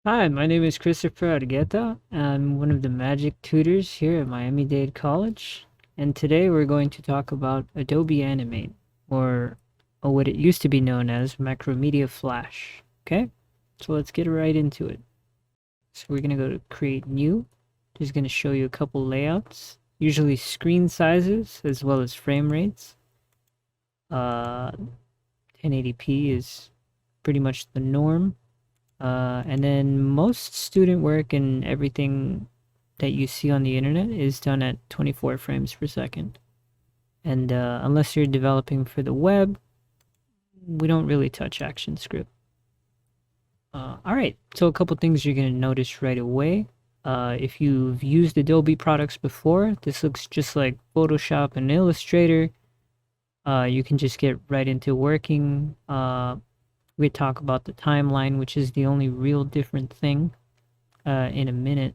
Hi, my name is Christopher Argueta. I'm one of the magic tutors here at Miami-Dade College, and today we're going to talk about Adobe Animate, or what it used to be known as Macromedia Flash. Okay, so let's get right into it. So we're going to go to Create New. Just going to show you a couple layouts, usually screen sizes as well as frame rates. 1080p is pretty much the norm. And then most student work and everything that you see on the internet is done at 24 frames per second. And unless you're developing for the web, we don't really touch ActionScript. All right, so a couple things you're going to notice right away. If you've used Adobe products before, this looks just like Photoshop and Illustrator. You can just get right into working. We talk about the timeline, which is the only real different thing in a minute.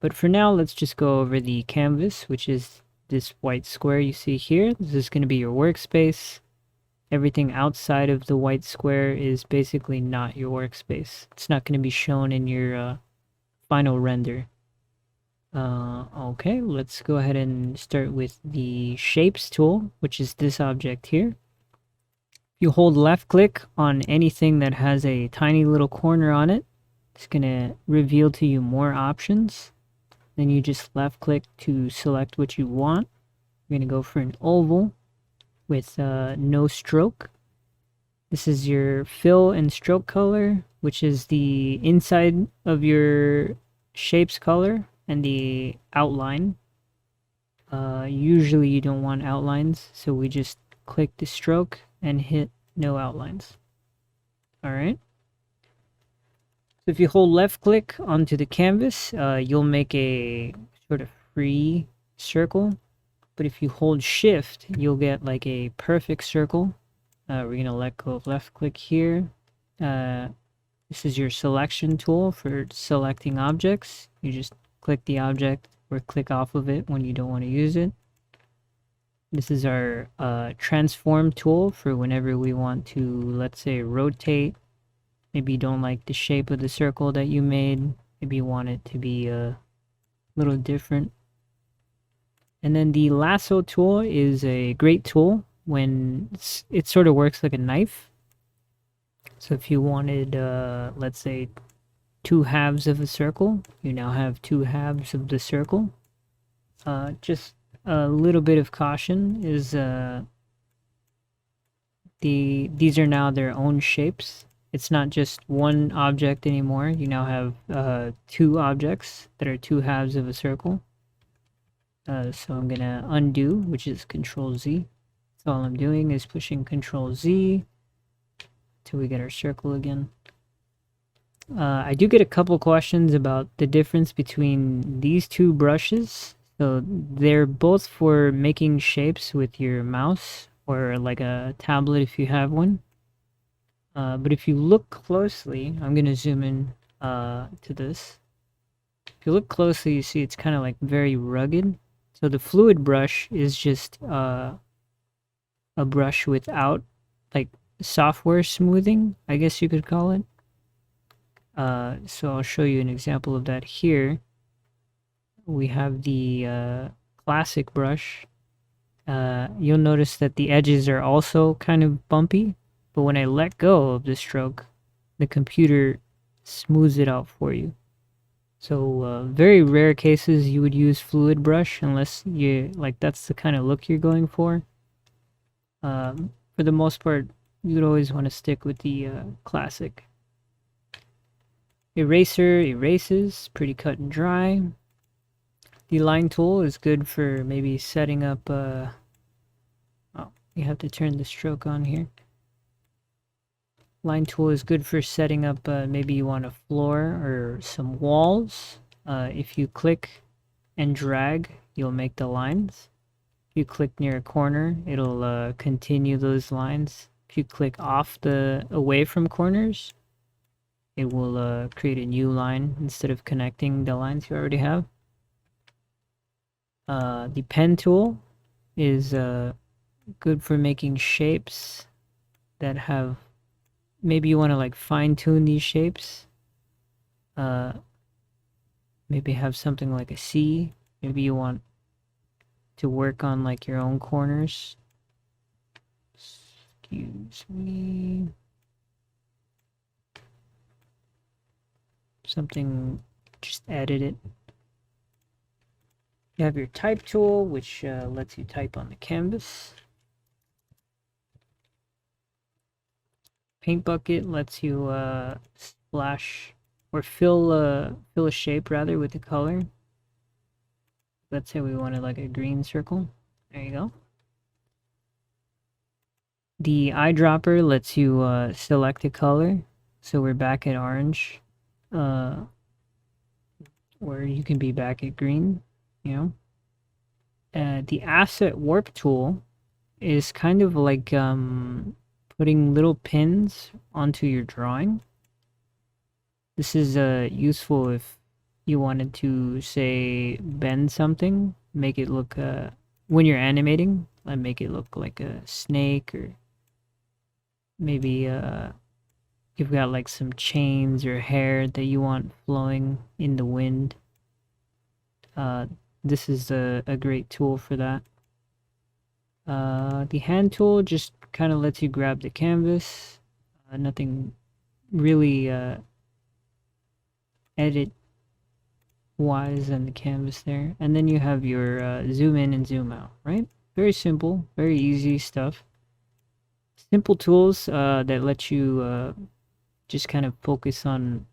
But for now, let's just go over the canvas, which is this white square you see here. This is going to be your workspace. Everything outside of the white square is basically not your workspace. It's not going to be shown in your final render. Okay, let's go ahead and start with the Shapes tool, which is this object here. You hold left click on anything that has a tiny little corner on it. It's going to reveal to you more options. Then you just left click to select what you want. We're going to go for an oval with no stroke. This is your fill and stroke color, which is the inside of your shapes color and the outline. Usually you don't want outlines, so we just click the stroke and hit no outlines. All right. So if you hold left click onto the canvas, you'll make a sort of free circle. But if you hold shift, you'll get like a perfect circle. We're going to let go of left click here. This is your selection tool for selecting objects. You just click the object or click off of it when you don't want to use it. This is our transform tool for whenever we want to, let's say, rotate. Maybe you don't like the shape of the circle that you made. Maybe you want it to be a little different. And then the lasso tool is a great tool when it sort of works like a knife. So if you wanted, let's say, two halves of a circle, you now have two halves of the circle. Just a little bit of caution is these are now their own shapes. It's not just one object anymore. You now have two objects that are two halves of a circle. So I'm gonna undo, which is Control Z. So all I'm doing is pushing Control Z till we get our circle again. I do get a couple questions about the difference between these two brushes. So they're both for making shapes with your mouse or like a tablet if you have one. But if you look closely, I'm going to zoom in to this. If you look closely, you see it's kind of like very rugged. So the fluid brush is just a brush without like software smoothing, I guess you could call it. So I'll show you an example of that here. We have the classic brush. You'll notice that the edges are also kind of bumpy, but when I let go of the stroke, the computer smooths it out for you. So very rare cases you would use fluid brush unless you like that's the kind of look you're going for. For the most part, you would always want to stick with the classic. Eraser erases, pretty cut and dry. The line tool is good for maybe setting up oh, you have to turn the stroke on here. Line tool is good for setting up maybe you want a floor or some walls. If you click and drag, you'll make the lines. If you click near a corner, it'll continue those lines. If you click away from corners, it will create a new line instead of connecting the lines you already have. The pen tool is good for making shapes that have, maybe you want to like fine tune these shapes. maybe have something like a C. Maybe you want to work on like your own corners. Excuse me. Something, just edit it. You have your type tool, which lets you type on the canvas. Paint bucket lets you splash or fill a shape rather with the color. Let's say we wanted like a green circle. There you go. The eyedropper lets you select a color. So we're back at orange. Or you can be back at green, you know. The asset warp tool is kind of like putting little pins onto your drawing. This is useful if you wanted to, say, bend something, make it look, when you're animating, make it look like a snake, or maybe you've got like some chains or hair that you want flowing in the wind. This is a great tool for that. The hand tool just kind of lets you grab the canvas. Nothing really edit wise on the canvas there. And then you have your zoom in and zoom out, right? Very simple, very easy stuff. Simple tools that let you just kind of focus on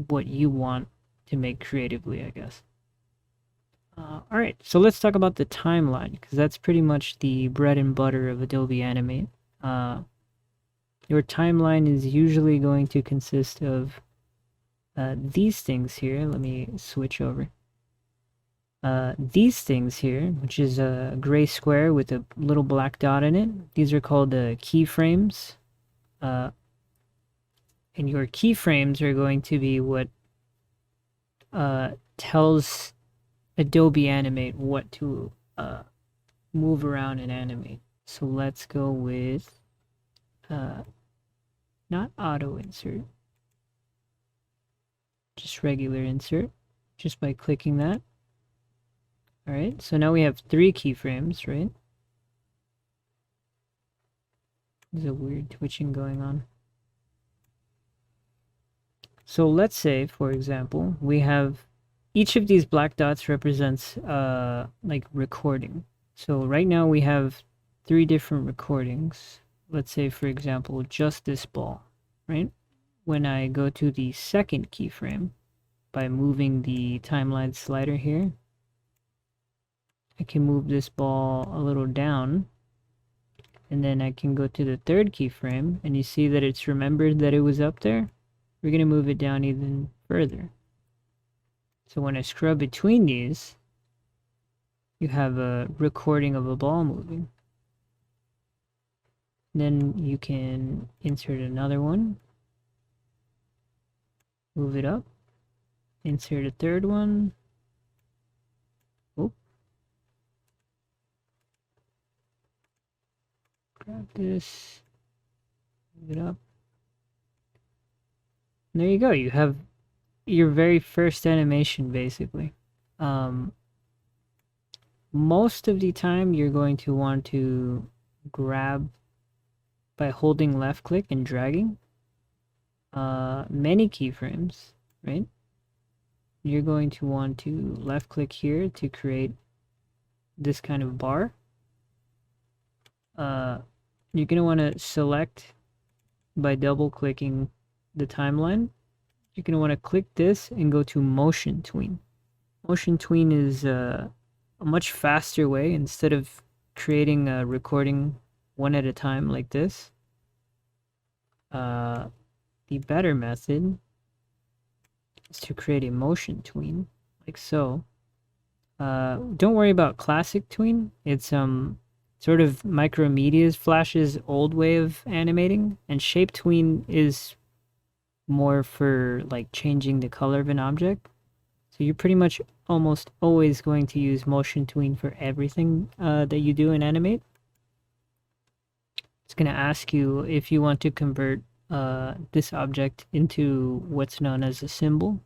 what you want to make creatively, I guess. Alright, so let's talk about the timeline, because that's pretty much the bread and butter of Adobe Animate. Your timeline is usually going to consist of these things here. Let me switch over. These things here, which is a gray square with a little black dot in it, these are called keyframes. And your keyframes are going to be what tells Adobe Animate what to move around and animate. So let's go with not auto insert, just regular insert, just by clicking that. All right, so now we have 3 keyframes, right? There's a weird twitching going on. So let's say, for example, we have each of these black dots represents like recording. So right now we have 3 different recordings. Let's say, for example, just this ball, right? When I go to the second keyframe by moving the timeline slider here, I can move this ball a little down, and then I can go to the third keyframe, and you see that it's remembered that it was up there. We're going to move it down even further. So when I scrub between these, you have a recording of a ball moving. Then you can insert another one, move it up, insert a third one. Oh. Grab this, move it up. And there you go. You have your very first animation, basically. Most of the time, you're going to want to grab by holding left click and dragging many keyframes, right? You're going to want to left click here to create this kind of bar. You're going to want to select by double clicking the timeline. You're going to want to click this and go to motion tween. Motion tween is a much faster way. Instead of creating a recording one at a time like this, the better method is to create a motion tween like so. Don't worry about classic tween. It's sort of Micromedia's Flash's old way of animating, and shape tween is more for like changing the color of an object. So you're pretty much almost always going to use motion tween for everything that you do in Animate. It's going to ask you if you want to convert this object into what's known as a symbol.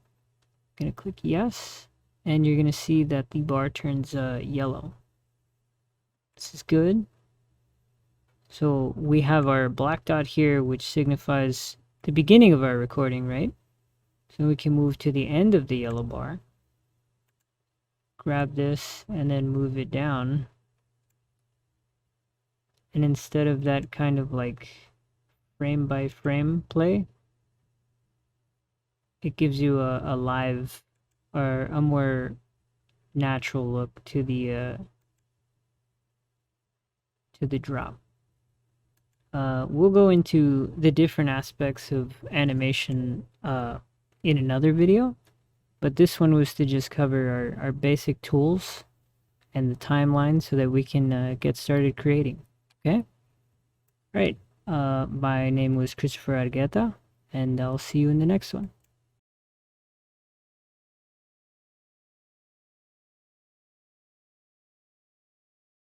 I'm gonna click yes, and you're gonna see that the bar turns yellow. This is good. So we have our black dot here, which signifies the beginning of our recording, right? So we can move to the end of the yellow bar, grab this, and then move it down. And instead of that kind of like frame by frame play, it gives you a live or a more natural look to the drop. We'll go into the different aspects of animation in another video, but this one was to just cover our basic tools and the timeline so that we can get started creating. Okay? Right. My name was Christopher Argueta, and I'll see you in the next one.